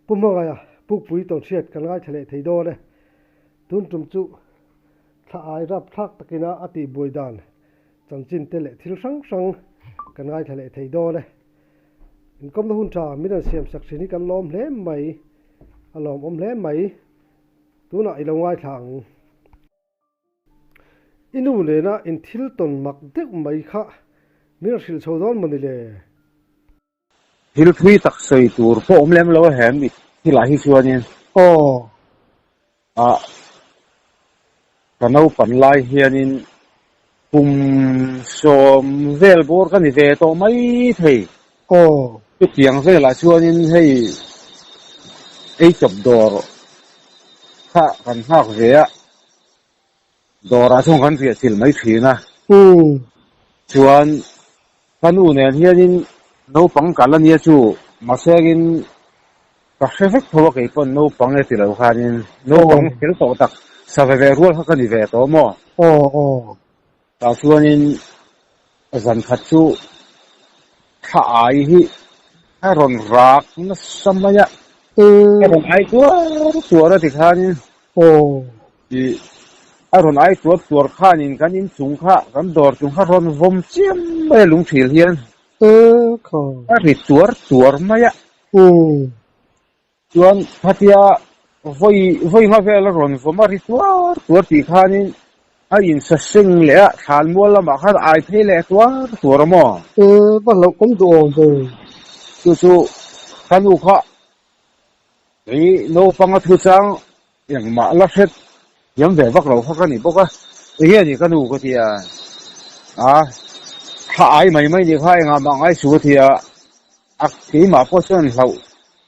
Pumangaya puk pui tong siat kan ngai thale theido le tun tum chu tha ai rap thak takina ati boidan changchin tele thil sang sang kan ngai thale theido le inkom na hun tha midan siam saksini kan lom hle mai alom om hle mai tuna ilo ngai thang inu le na in thil ton mak deuh mai kha mir sil chodon mani le thil thui tak sei tur po om lem lo hem mi thi la hi chuanin kanau pan lai hianin pum som vel bor kan ni ve to mai thei cái tiếng về là chuan in hay ấy chụp đồ ha kan ha về á đồ ra trong kan việt til mấy thí na chuan kan u ne hianin nấu pang cả lần nhé chu mà sẽ in các xe khách thôi cái con nấu pang này thì là khanin nấu pang kiểu tổ tắc sao về ruột ha kan về to mo ta chuan in dàn khát chu thà ai hi ron rak na samaya ron ai tua ra thì khanin thì ron ai tua khanin kan in chung kha kan dor chung kha ron vom chiam mai lung thil hian ri tua maya chuan phatia voi ma vel ron vom ri tua thì khanin ai in sa sing le thal mual lama kha ai the le tua mo bắt lâu cũng đồ rồi chu kan u kha ei no panga thu chang yang ma la set yam ve vak lo kha kan ni boka hi ni kan u ko tia kha ai mai mai ni khai nga ma ngai su tia ak ki ma po chen lo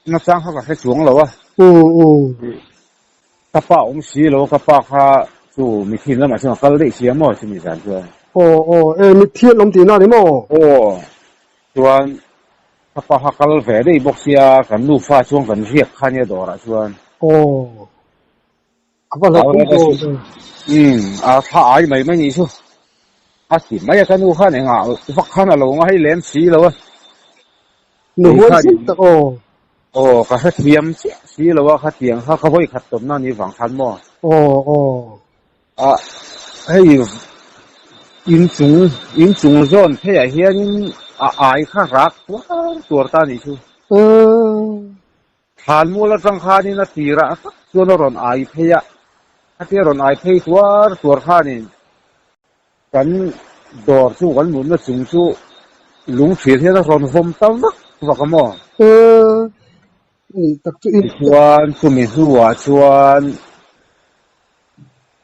na chang kha ka chuang lo ka pa si lo ka pa kha chu mi thin la ma chang kal dei siam mo chi mi san chu mi thiên lom ti na ni mo chuan pa hakal ve dei boxia kan nu fa chuang kan riak khania dora chuan apa la ko tha ai mai mai ni chu si mai kan nu khan nga vak khan alo nga hai lem si lo nu hoi si ta ka ha thiam si lo kha tiang kha voi khat tom na ni wang khan mo hei in chung zon the ya hian ai kha rak tur ta ni chu than mu la chang kha ni na tira chuan ron ai pheya atia ron ai phei tur kha ni kan dor chu kan mun na chung chu lung thir hian ron vom tam wa ka mo tak chu in chuan chu mi huwa chuan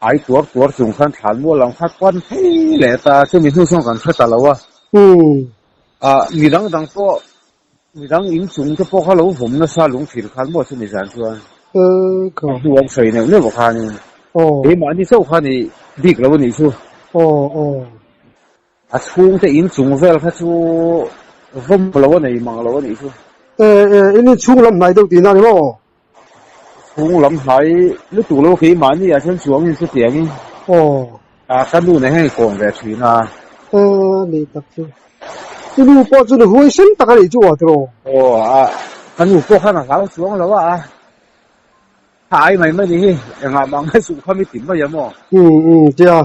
ai tur chung khan than mu lang khat kwan phei le ta chu mi hu song kan thata lawa mi dang in chung cho po kha lo vom na sa lung thir khan mo chu ni san chuan ko duang sei ne bo kha ni ma ni so kha ni dik lo ni chu chung te in chung vel kha chu vom lo nei mang lo ni chu ini chung lam nai deuh ti na ni mo chung lam hai lu tu lo khi ma ni a chen chuang in chu tiang in kan nu ne hei kon ve thi na ni tak chu inu po chu hui sim tak ri chu atro kan nu po kha na sao chuang lo ai mai mai ni nga mang hai su kha mi tim ma ya mo tia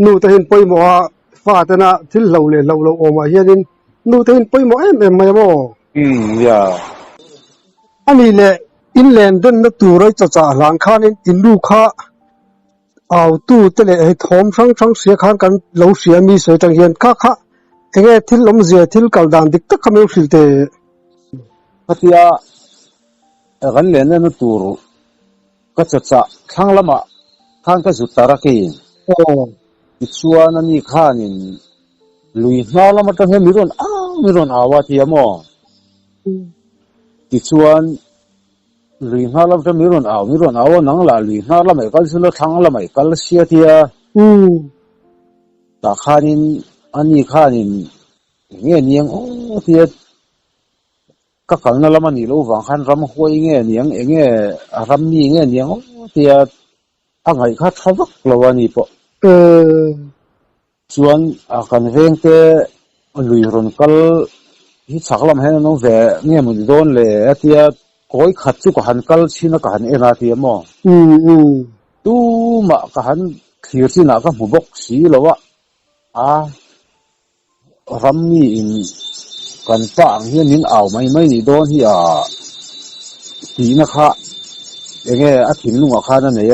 nu ta hin poi mo fa ta na thil lo le lo o ma hianin nu ta hin poi mo em mai mo ya ani le inland den na tu roi cha cha lang khan in lu kha au tu te le he thom sang sia khan kan lo sia mi se tang hian kha enge thil lom zia thil kal dan dik tak kameu fil te patia gan le na tur ka cha thang lama thang ka zu taraki chuan ani khanin lui hna lama ta he miron awa ti amo chuan lui hna lam ta miron awa nang la lui hna lam ai kal silo thang lam ai kal sia tia ta khanin ani khanin nge niang tia ka kal na lam ani lo wang khan ram hoi nge niang enge ram ni nge niang tia angai kha thawak lo ani po chuan kan veng te lui ron kal hi chaklam he no ve nge mun don le atia cõi khát chú cả hắn cal xin cả hắn era tiệm mò tu mà cả hắn thiệt xin là các mù bốc xí lâu à ram mi in kan pa ang hian in aw mai ni don hi ti na kha enge a thin lunga kha na nei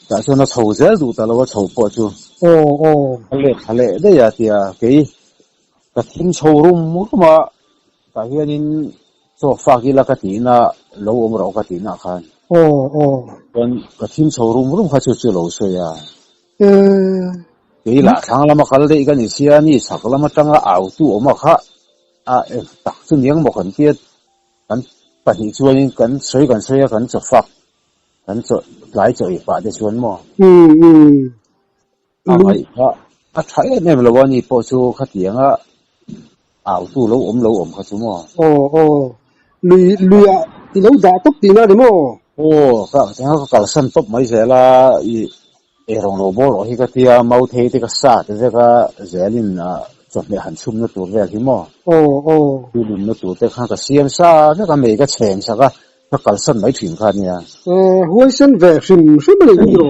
ta chu na chho zel du ta lo chho po chu khale de ya tia ke ka thin chho rum mu ma ta hian in so fa ki la ka ti na lo om ro ka ti na khan kon ka thin chho rum kha chu lo so ya cái là thằng làm cái đấy cái này xia ni sạc làm tăng ảo tu mà khác đặc trưng những một phần tiết cái bản hình chuan cái suy cái chụp phát cái chụp lại chụp phát để chuan mà vậy thấy em là cái gì bao nhiêu cái tiếng ảo tu lâu ổn cái chú mà lùi thì lâu đã tốc tiền ra đấy mà cái sân tốc mấy giờ là rong lo bo ro hi ka tia mau thei te ka sa te ka zelin chot le han chum na tur ve ki mo tu lum na tur te kha ka siam sa na ka me ka chen sa ka kal san mai thim kha nia huai san ve sim le ni ro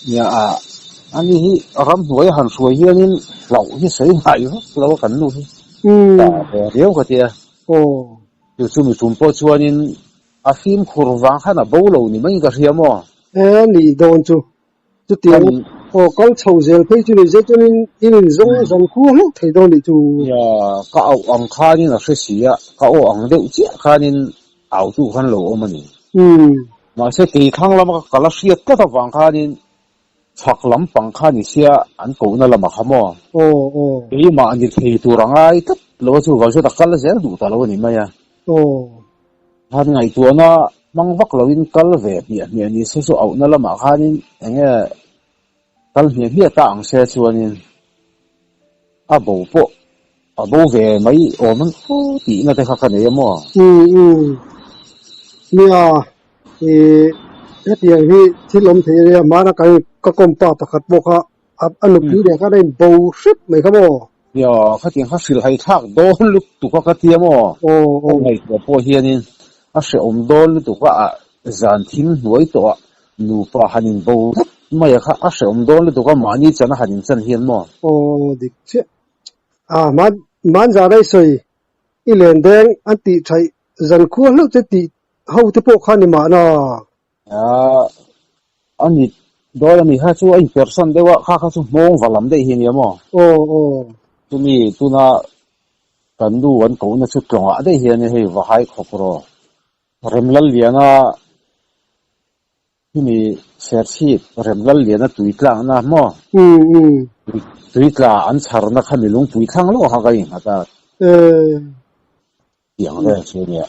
nia ani hi ram huai han suai hianin lau hi sei mai lo kan nu hi ta reu ka tia tu chu mi tum po chuanin a phim khurwang khana bo lo ni mai ka ria mo ni don chu chú tiền con chầu rèn phê chú này dễ cho nên in giống dòng khu hết thấy đâu để chú cái áo ông khai nên là phải xí à cái áo ông đều chết khai nên áo tu khăn lỗ mà nè mà sẽ kỳ khang lắm cái là xí cái thằng vàng khai nên chắc lắm bằng khai nên xí anh cố nó làm mà không à cái mà anh thì tu rằng ai tất lỗ chú vào chú đặt cái là dễ đủ ta lỗ nè mày à hắn ngày tu nó mang vác lỗ in cái là về biển sẽ số áo nó làm mà khai nên anh nghe cái hiện tại sẽ cho nên bố về mấy ổn tí nó thấy khác cái này mà cái tiền thì lồng thì mà nó cái công tác khát bốc anh lúc như thế cái này bầu sức mấy cái mò cái tiền khác hay thắc đôi lúc tụ cái tiền mà ngày của bố hiện nên sẽ đôi lúc tụ cái giàn thím nuôi tụ nụ pa hành bầu mày khác sẽ đôi lúc tụ cái mà như chân hành chân hiện mà được chứ man ra đây rồi i lên đen anh tị chạy dần khu lúc chứ tị hậu thì bộ khăn mà nó anh đi đó là mình hai chú anh person đấy wa khác chú mong và làm đây hiện mà chú mi tu na cần đủ anh cố na chút trồng ở đây hiện này và hai khóc rồi rem lal liền à chú mi share sheet rem lal liền à tụi lang na mà tụi là anh char na khăn lung tụi thang lo ha cái ta tiếng đấy chứ nhỉ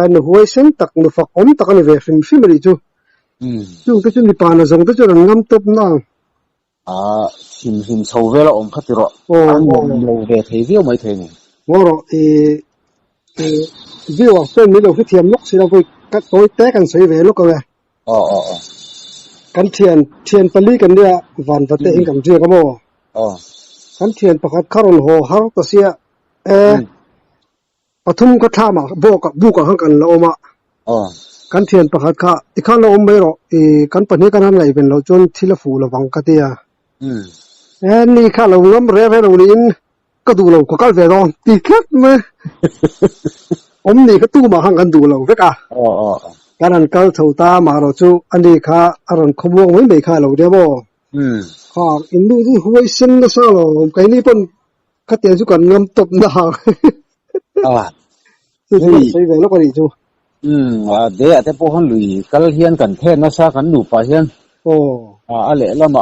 nó huay sen tắc nó phật tắc này về phim phim đi chú chú tới chú đi bàn là giống tới chú là ngâm tấp nào hình sâu về là khát rồi anh ngồi về thấy viêu mấy thế này ngồi rồi viêu xem mấy đầu cái thiềm lúc xí đâu với các tối té cần sấy về lúc rồi cắn thiền tali cần đi vằn vật tệ hình cảm chưa có mò cắn thiền bạc khát rồi hồ hao ta xia thum có tha mà bu cả hàng cần lâu mà cắn thiền bạc khát thì khát lâu mấy rồi cắn phần này cắn hàng này bên lâu chôn thi là phủ là vắng cái tia ni khát lâu lắm rẻ lâu đi cái đủ lâu có cái về rồi thì khát mà ni cái tu mà hàng cần đủ lâu vậy cả cái này cái thầu ta mà rồi chú anh đi khá anh không mua mấy khá lâu đấy bo in du thì huay sinh nó sao rồi cái này bên cái tiền chú cần ngâm tập nào chú xây về lúc này chú để ở đây bộ hắn lùi cái hiên cần thêm nó sao cần đủ phải hiên anh lẽ là mà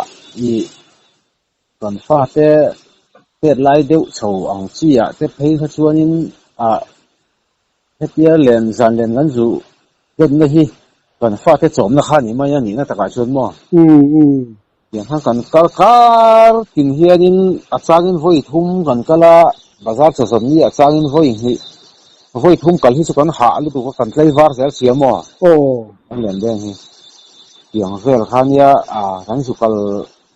cần phát thế lại đều sầu ông chị thế thấyเขาชวนนี่thế kia liền dàn liền ngắn dụ gần đây hi cần phát thế chổm nó khá ni mà ni nó tất cả chôn màอย่างถ้ากันก็กินเฮียนินอาจารย์ไว้ทุ่มกันก็ละบางทีส่วนนี้อาจารย์ไว้ทุ่มกันที่สุดกันหาหรือตัวกันไล่วาร์เสียมั่วอันเรื่องเรื่องนี้อย่างเรื่องข้านี้ทั้งสุกัน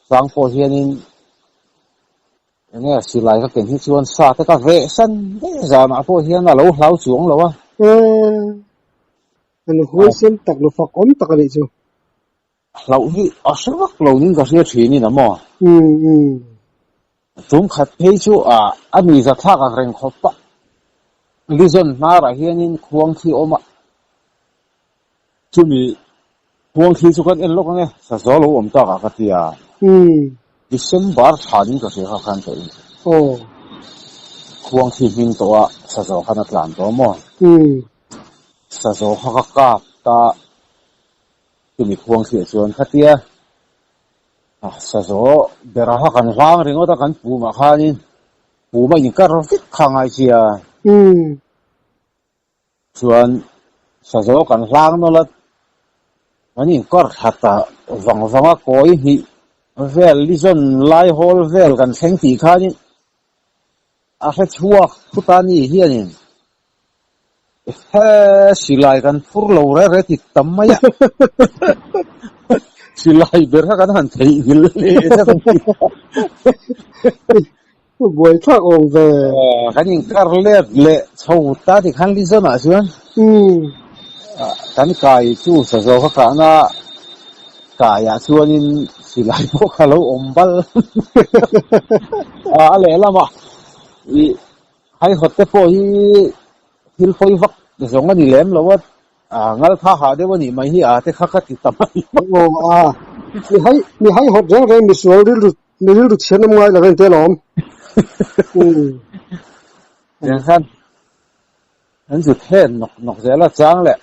สร้างพอเฮียนินอย่างนี้สิไลก็เก่งที่ชวนซาแต่ก็เวสันได้จะมาพอเฮียนเราสวงหรอวะ anh huống xem tắc nó phật ôm tắc này chứ lâu hi ở sớm lâu nín cái gì chuyện này mà chúng khát thấy chú anh ấy ra thác cái rừng khóc bạc lý do na ra hiện nín khuang thi ôm à chú mi khuang thi chú cái em lúc này sa gió lâu ôm tắc cái gì December tháng cái gì khác khăn thấy khuang thi mình toa sa gió khăn atlan toa mà sa gió khác cả ta chú mi khuang thi chuan khát tia sa gió bera ha kan hlang ringo ta kan pu ma khanin pu ma in kar fit khangai chia chuan sa gió kan hlang no la ani kar hata wanga koi hi vel lizon lai hol vel kan theng ti khanin a he chuak putani hianin he silai kan fur lo re ti tamaya silai ber kan han thei hil le sa kan buổi thác ôm về kan in kar le chho ta ti khan lizon a chuan kan kai chu sa zo kha na kaya chuanin silai po khalo ombal le lama I hai hotte po hi hil foi vak zong ani lem lawat ngal tha ha de wani mai hi te khakha ti tamai mi hai hot reng reng mi sual ri lu chen ngai la ren te lom yang khan an zu then nok zela chang le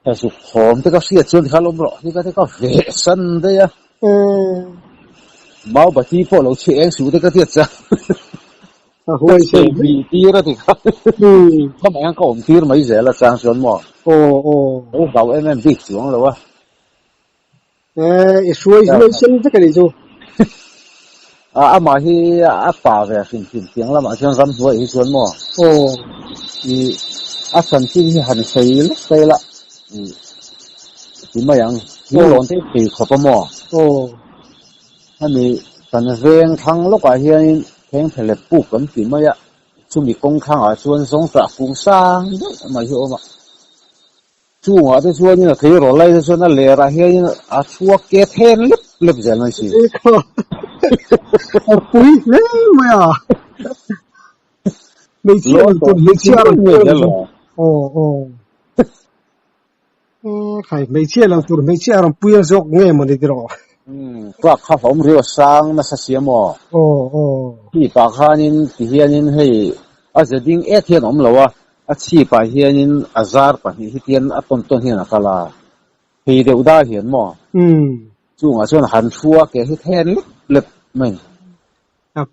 ta su khom te ka sia chun khalom ro ni ka te ka ve san de ya mau ba ti po lo che eng su te ka ti cha huống xem vì tia ra thì không phải có ông tia mấy giờ là sang xuống mà đầu em biết xuống rồi huống xem tất cả này chứ mà hi bà về phim tiếng là mà xem rắm rồi hi xuống mà thì sân phim hi hành xây là thì mà yang hi lon thế thì khó mà anh ấy cần riêng thằng lúc ấy hi keng phele pu kan ti mai a chumi kong khang a chuan song sa kung sang mai hi oma chu wa te chuan ni thei ro lai te chuan a le ra he a chuak ke then lip zel mai si pui le mai à mấy chia khai mấy chia là tụi mấy chia làm pui dọc nghe mà đi rồiก็ข้าผมเรียกสร้างมาเสียมอที่ปากฮานินที่เฮียนินให้อาจจะดิ้งเทียนอมแล้วว่าอาชีพเฮียนินอาซาร์ปะนี่เทียนต้นเฮียนักลาที่เดียวได้เห็นมั้จู่งาชวนหันชัวแกให้แทนเล็บมั้ง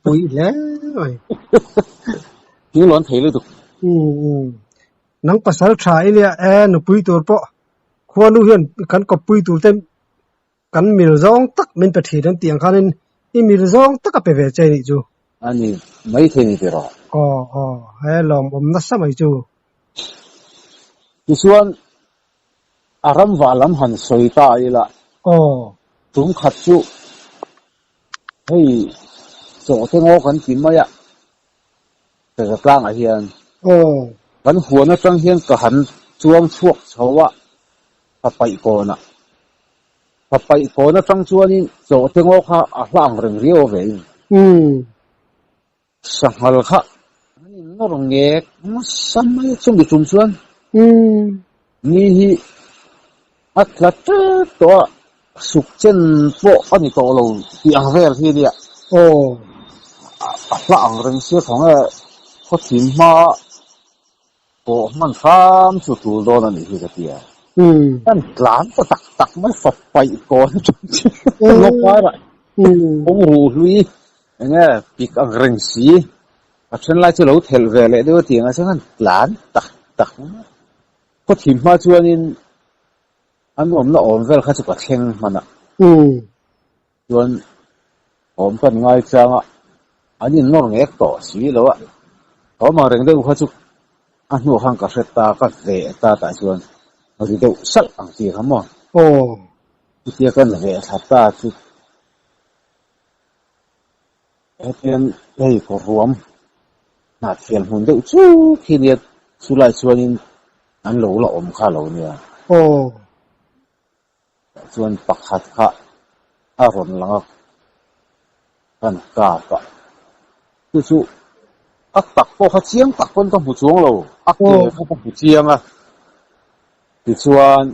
ปุยแล้วที่ร้อนเทเลยตุกนังภาษาไทยเนี่ยนปุยตัวปะควรรู้เห็นกันกับปุยตัวเต็มกันมีรองตักมันไปที่นั่นเตียงคันนี้มีรองตักไปเวใจนี่จูอันนี้ไม่เท่นี่เปล่าให้ลองผมนัดสมัยจูที่ส่วนอารมณ์วาลำหันสวยตายละถุงขัดจูให้โจทย์งอกันกินมาอ่ะแต่กลางอาเฮียนกันหัวนั่งจังเฮียนก็หันช่วงชวกเขาว่าไปก่อนอ่ะไปก่อนนะจังชวนนี่โจทย์งอค่ะหลังเรื่องเรียวเองสังหารค่ะนี่นรกเงกมันสมัยช่วงที่จุ่มชวนนี่ฮิอัตลัดตัวสุกเจนโปอันนี้ตัวเราที่อังเวลที่เดียหลังเรื่องเสียของเขาถิ่มมาโปมันซ้ำสุดตัวโดนนี่ที่เดียนั่นหลานก็ตักไม่ฝักไปก่อนจนลบไปละผมรู้ลุยอย่างเงี้ยปีกอังเริงสีฉันไล่จะรู้เทลเวลด้วยที่งั้นฉันหลานตักก็ถิ่มมาชวนนี่อันผมน่ะอมเวลเขาจะกระเทงมันอ่ะชวนผมก็ง่ายจังอ่ะอันนี้นอกเงี้ยต่อสีแล้วอ่ะเขามาเรื่องเดียวเขาจะอันนู้นข้างกับเสตาก็เวตาแต่ชวนเราจะดูสักอันที่เขาบอกที่กันเวทัตตาจุดเป็นให้ก็รวมนัดเสียงหุ่นเดียวชูที่เนี่ยสุไลชวนิน an lo la om kha lo nia chuan pakhat kha a ron langa kan ka pa chu a tak po kha chiang tak pon ka mu chuang lo a ke kha pa pu chiang a ti chuan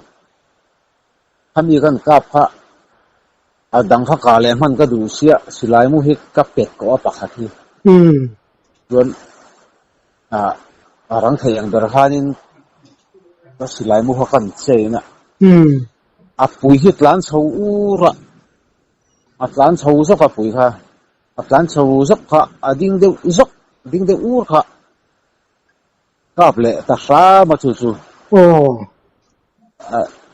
khami kan ka pha a dang kha ka le man ka du sia silai mu hi ka pet ko pakhat hi chuan a rang thei ang dar hanin ka silai mu kha kan cheina a pui hi tlan chho ura a tlan chho zo ka pui kha a tlan chho zo kha a ding de ur kha kap le ta sa ma chu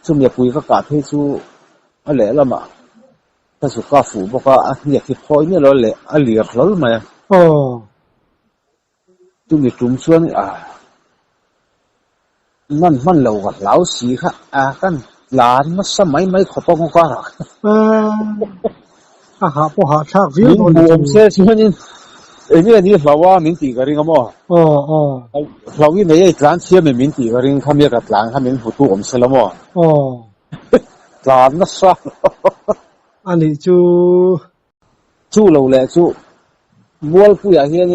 chum ya pui ka the chu a le lama ta su ka fu bo ka a hi ki phoi ni lo le a liar hlol ma chum ni chum chuan man lo ga lau si kha kan lan ma samai mai khopong ka ha po ha thak vi min buom se chuanin ni hlawa min ti ka ring amo hlawi nei tlan chia me min ti ka ring khamia ka tlang khamin fu tu om se lamo tlan na sa ani chu lo le chu mual pu ya hian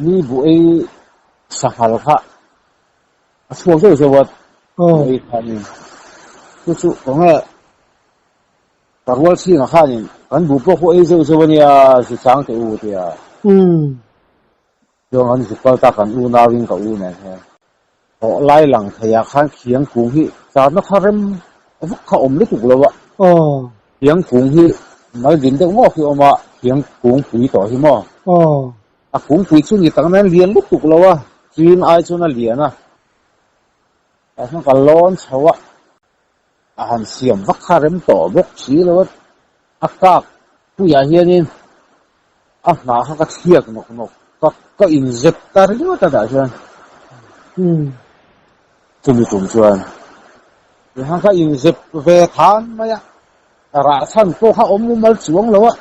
mi bu ei sahal kha asmo zo wat ei khanin chu nga tarwal si nga khanin kan bu po ko ei zo wania si chang te u tia yo an si pa ta kan u na wing ka u ne he o lai lang thaya khan khiang kung hi cha na kharem vuk kha om le tu lo wa khiang kung hi mai din de mo khi oma khiang kung pui to hi mo a kung pui chu ni tang nan lian lu tu lo wa chin ai chu na lian a nó cả lon xấu á han xiêm vắt khá rem tổ bốc xí luôn á các tu ya hiền in na ha ka thiek nok ka inject tar ni ta da chuan tum chuan ni ha ka inject ve than ma ya ra chan to kha om mal chuang lo á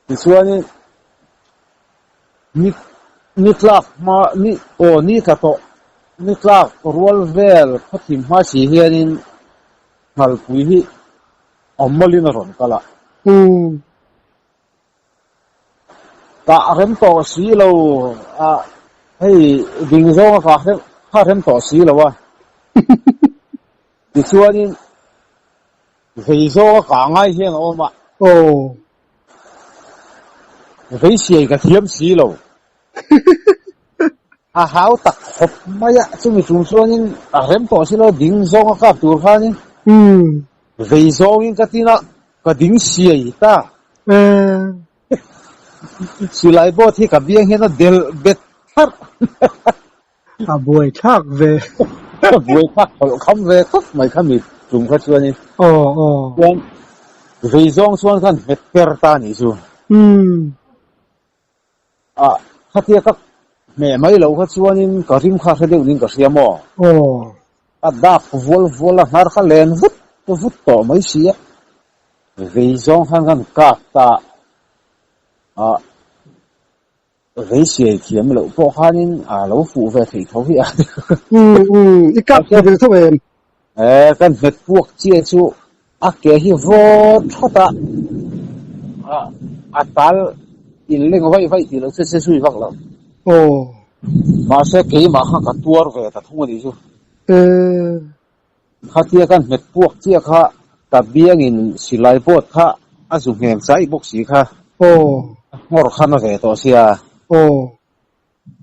ti chuan ni tlak ma ni ka to ni tlak rual vel khathim ma si hianin ngal pui hi ommalin ron kala ta rem to si lo hei ding zo ka rem to si lo wa ti chuanin vei zo ka ngai hian oma vei siai ka thiam si lo háo tặc hộp mấy ạ chứ mình chúng xuân rem to si lo ding zo ka tur khanin vei zo in ka tina ka ding siai ta silai bo thi ka biang hian del bet thar buổi thak về buổi thak kham ve khop mai khami chung kha chuan ni chuan vei zong chuan kan het per ta ni chu khatia ka mẹ mấy lâu hết xuân in cả rim khá đều nên cả xe mò đạp vol là har khá lên vút to mấy xía vì giống han gan cắt ta vì xía kiếm lâu po han in lâu phụ về thầy thấu vậy ít cắt về thấu em cái vết buộc chia chu cái hi vô thoát ta tal in lên vậy thì nó sẽ suy vắc lắm mà sẽ kỹ mà ha cả tuar về ta thung đi chứ khát tia kan met puak chia kha ta biang in silai bot kha azung hem sai bok si kha ngor khan ve to sia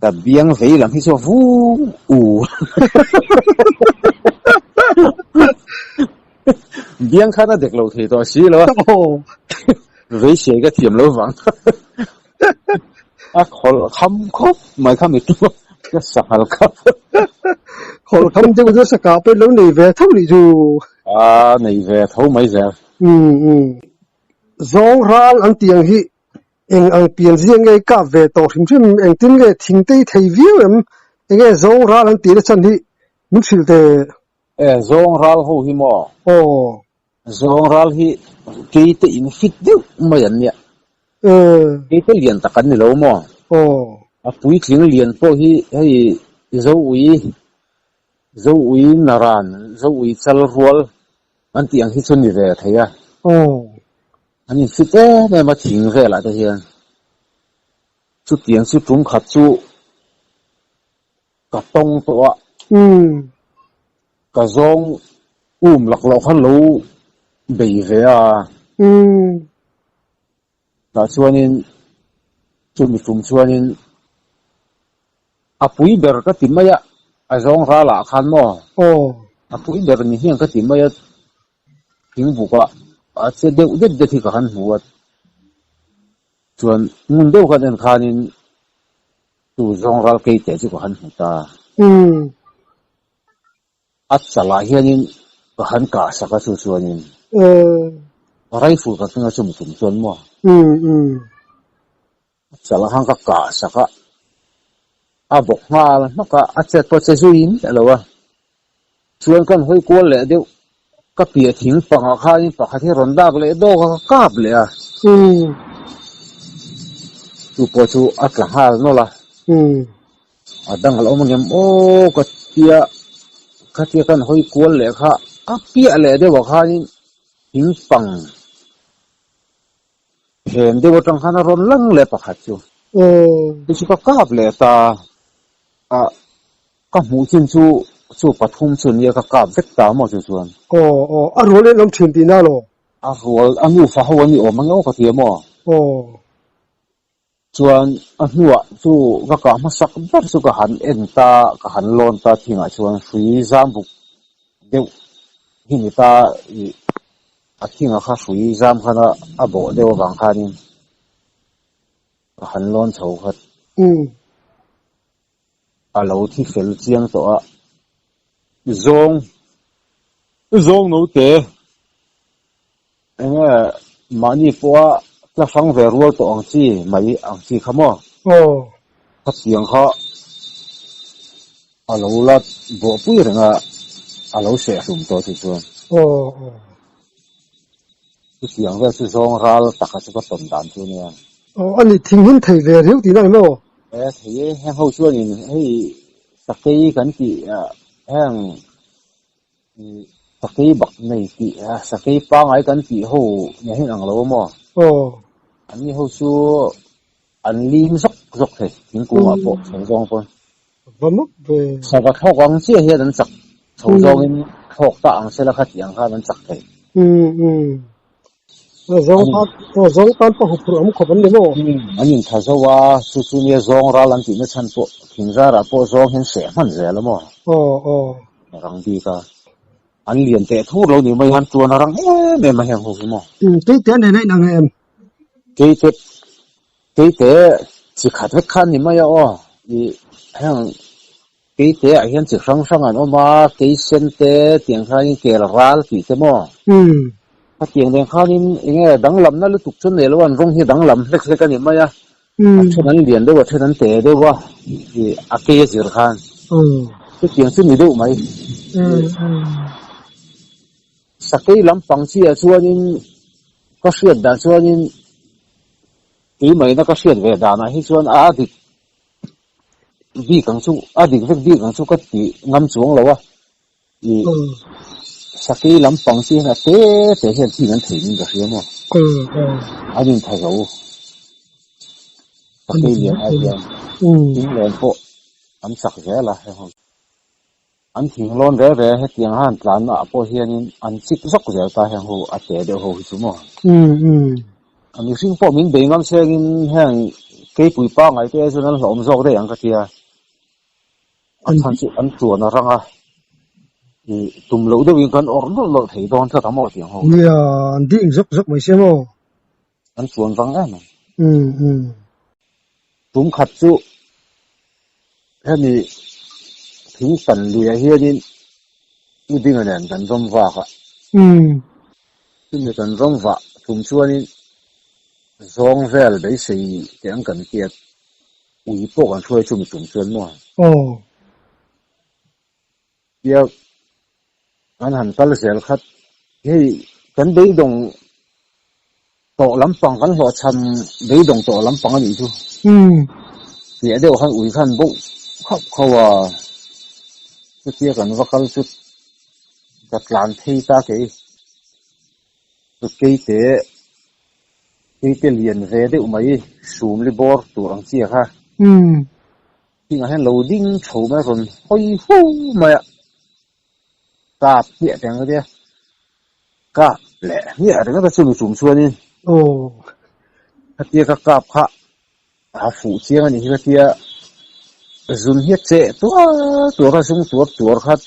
ta biang ve lam hi so vu biang kha na dek lo thei to si lo ve sie ka thiam lo wang khol kham khop mai kham itu cái sahal khop khol kham chứ có saka pe lo nei ve thau ni ju nei ve thau mai giờ zong ral an tiang hi eng ang pian ziang ngai ka ve to thim eng tin nge thing tei thei viu em enge zong ral an ti le chan hi mun sil te zong ral ho hi mo zong ral hi ke te in fit du mai an ya cái liền ta kan ni lo mo pui thing lian po hi hei zo ui naran zo ui chal rual an tiang hi chun ni ve theia ani site me ma thing ve la ta hian chu tiang chu tum khat chu ka tong to a ka zong lak lo khan lo bei ve a ta chuanin chu mi tum chuanin apui ber ka timaya a zong ra la khan mo apui ber ni hian ka timaya thing buka a che de thi ka han huat chuan ngun deuh kan en khanin tu zong ral ke te chu ka han huta at chala hianin ka han ka saka chu chuanin rifle ka tinga chum tum chuan mo chala hang ka saka a bok ngal maka a che to che zuin alowa chuan kan hoi ko le deuh ka pia thing panga khain pakhat hi rondak le do ka kap le a tu po chu atla hal no la adang al omangem o ka tia kan hoi ko le kha a pia le de wa khain thing pang hen de wa tang khana ron lang le pakhat chu chu ka kap le ta a ka mu chin chu pathum chun ye ka kap vek ta mo chu chuan a role lam thin ti na lo a rol anu fa hawani o mango ka ti mo chuan a hnuah chu ka ma sak ber chu ka han en ta ka han lon ta thinga chuan hrui zam buk deuh hini ta a thinga kha hrui zam khana a bo deuh wang khanin ka han lon chho khat a lo thi fel chiang to a zong no te enge mani po la fang ve rual to ang chi khamo ka tiang kha a lo lat bo pui renga a lo se sum to chu chuan chu tiang ve chu zong ral taka chu ka ton dan chu nia ani thing hin thei ve riu ti na mo thei hang ho chuan in hei sakei kan ti hang sakei bak nei ti sakei pa ngai kan ti ho ne hin ang lo mo ani ho chu an lim zok the thing ku ma po zong pon vamuk ve sa ka thok ang chi he dan chak chho zong in thok ta ang sela khat yang kha dan chak the zong tan pa hu phur am khoban le mo anin tha zowa chu ne zong ra lan ti na chan po thing za ra po zong hin se man ze la mo rang bi ka an lian te thu lo ni mai han chuan rang me ma heng ho mo ke te ne nei nang em ke te chi khat vek khan ni mai o ni hang ke te a hian chi sang an oma ke sen te tiang kha ni ke ral pi te mo a tiang den khan in enge dang lam na lu tuk chun ne lo an rong hi dang lam hlek ani mai a chun an lian de wa then an te de wa ni a ke zir khan chu tiang chu ni do mai sakei lampang chi a chuanin ka hriat dan chuanin ti mai na ka hriat ve dan a hi chuan a dik vi kang chu a dik vek vi kang chu ka ti ngam chuang lo a ni sakei lampang chi na te hian thi nan thei ning ka hriam mo anin tha zo sakei lian a hian tin len po an sak ve la he ho an thing lon re he tiang han tlan na po hianin an chik zok zel ta heng ho a te de ho hi chu mo an sing po min be ngam sengin heng ke pui pa ngai te chu nan hlom zok de ang ka tia an chan chu an chuan a ranga ni tum lo de win kan or no lo thei don tha tamo tiang ho ya an ding zok mai se mo an chuan rang em tum khat chu hemi thing san lui a hianin u ding an kan zom wa kha tin kan zom wa thum chuanin zong vel dei sei te ang kan tiat ui po kan throi chu mi tum chuan mo ya an han tal zel khat hei kan dei dong to lampang kan ho cham dei dong to lampang ani chu tía đều khăn ủi khăn bụng khóc khâu à cái tía cần vắt khăn chút đặt làm thi ta cái liền về đều mấy sùm li bor tụ răng chia ha thì ngay lâu đinh thầu mà rồi hoi hu mà cạp nhẹ tiếng cái tía cạp lẹ nhẹ tiếng cái sùm xuân đi cái tía cái cạp ha phụ chiang anh cái tía dùng hết chế tua cái súng tua khát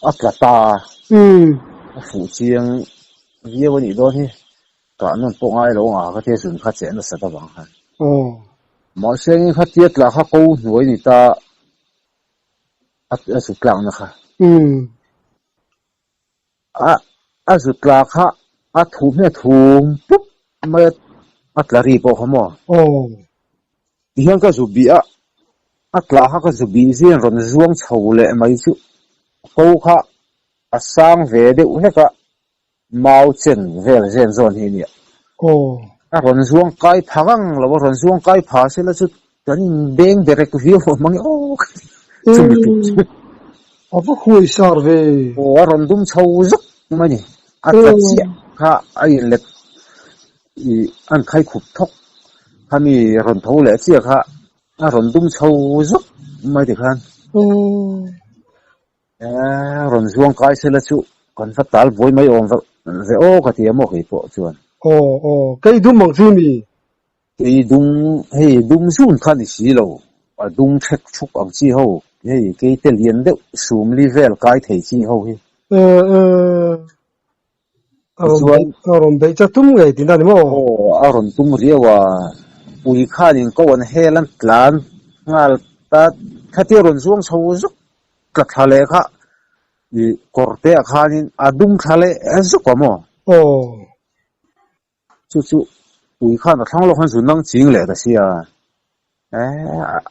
ắt là ta phụ chiang vì vậy này đó thì cả nó bông ai lâu à cái tía dùng khát chế nó sẽ ta bằng ha mà xem khát tiết là khát câu nuôi người ta sụt lăng nữa ha sụt lăng ha thùngปุ๊บmà là riêng bao hả thì hiện cái zubi là cái zubi riêng rồi zuang chầu lệ mấy chú câu ha sang về để uống cái màu chân về riêng zone này nè rồi zuang cái phẳng rồi zuang cái phá sẽ là chú cái đen direct view mang apa khui sar ve rồi đúng chầu rất mà nhỉ là chiếc ha ai lệ ăn khai khục thóc kami ron thâu lệ chiếc ha ron đúng chầu rất mà thì khan ron zuang cái sẽ là chú còn phát tal với mấy ông vậy cái gì mà cái bộ chuan cái đúng bằng gì mi cái đúng zuan khan thì xí lâu đúng check chúc ang chi hậu cái tên liền đấy zoom level cái thấy chi hậu aron bei cha tum ngai tin ani mo aron tum riwa ui khanin ko an helan tlan ngal ta khati ron zuang chho zuk ka thale kha ni korte khanin adum thale azuk mo chu ui khan thang lo khan zu nang ching le da sia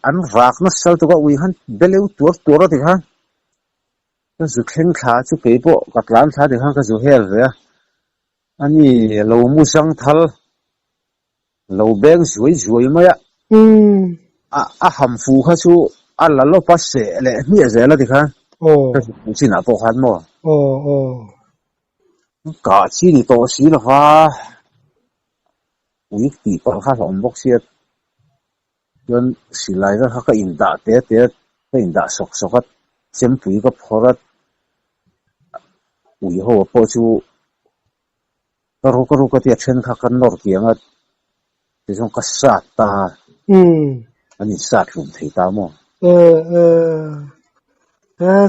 an rak na sal to ka ui han beleu tur ti khan ka zu khen kha chu ke po ka tlan tha ti khan ka zu hel ve ani lo mu sang thal lo beng suai mai ham fu kha chu alla lo pa se le mi ze la ti khan chi na po khan mo ka chi ni to si la fa ui ti pa kha som bok sia yon si lai ra ka in da te ka in da sok at sem pui ka phorat ui ho po chu karu ka tia chen kha kan nor kianga ti song ka sat ta ani sat lum thei ta mo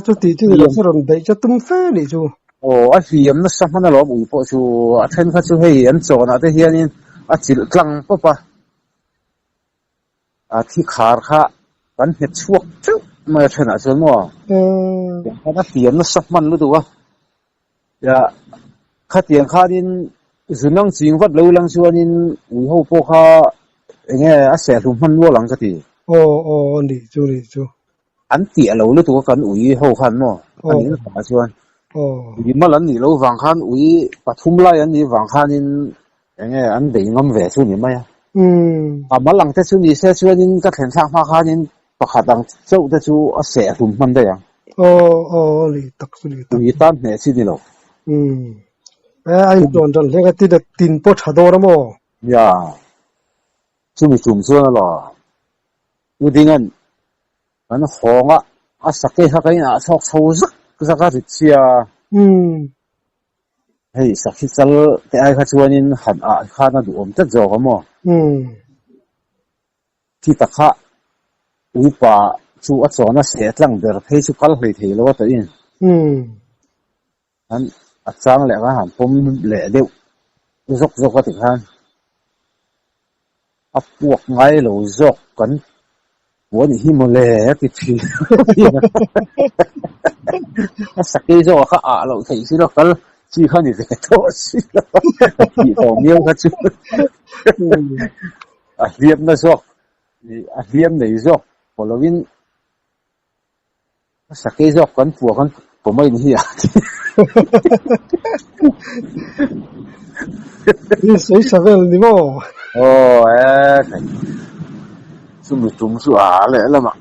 chu ti chu la saron dai cha tum fe ni chu a hiam na sa hmana lo ui po chu a then kha chu hei an chona te hianin a chil tlang pa a thi khar kha kan he chuak chu ma thena chu mo a hiam na sa man lu duwa ya khatiang khanin zunang ching wat lo lang chuanin ui ho po kha nge a se thum man lo lang ka ti ni chu an ti lo lu tu kan ui ho khan mo ani na pa chuan ni malan ni lo wang khan ui pathum lai an ni wang khanin nge an dei ngam ve chu ni mai a malang te chu ni se chuanin ka thlen thang ma khanin pakhatang chau te chu a se thum man da yang li tak chu li tak ui tan ne chi ni lo ai don le ka ti da tin po thador mo ya chumi chum chuan lo udingan an honga a sake ha kai na chok chho zak zaka ri chia hei sakhi chal te ai kha chuanin han a khana du om ta jo mo ki ta kha upa chu a chona se tlang der phei chu kal hlei thei lo ta in an a chang le ga han pom le deu zok ka ti khan a puak ngai lo zok kan wani hi mo le ti thi a sakei zo kha a lo thei si lo kal chi khan ni ve to si ti to miêu kha chu a liam na zok ni a liam nei zok polowin a sakei zok kan puak kan pomai ni hi a ni sei savel ni mo chu mi tum chu a le lama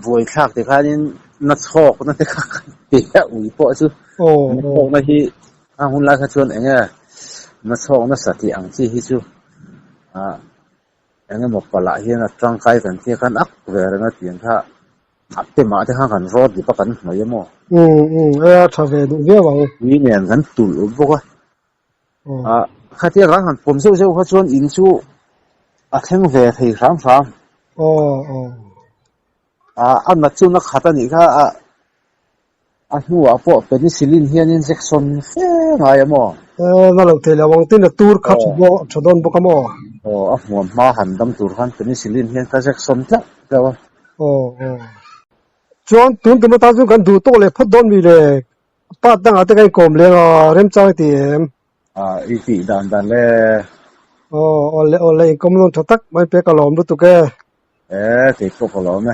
voi thak te khanin na chok na te kha ti a ui po chu chok na hi a hun la kha chuan enga na chok na sa ti ang chi hi chu a enga mo pala hi na tang kai kan ti kan ak ve na tiang kha te ma te kan rod di pa kan mai mo tha ve du ve wang wi nen kan tul bo ka a kha ti ra han pom seu kha chuan in chu a theng ve thei ram an na chu na khata ni kha a hnuwa po penicillin hian injection fe ngai mo na lo te lawang tin na tur kha chodon bo kamo a hmuam ma han dam tur khan penicillin hian ka injection tla dawa chuan tun tu ta chu kan du to le phot don mi le pa dang ate kai kom le rem chang ti i ti dan le ole kom lon thatak mai pe ka lom lu tu ke te ko ko lo me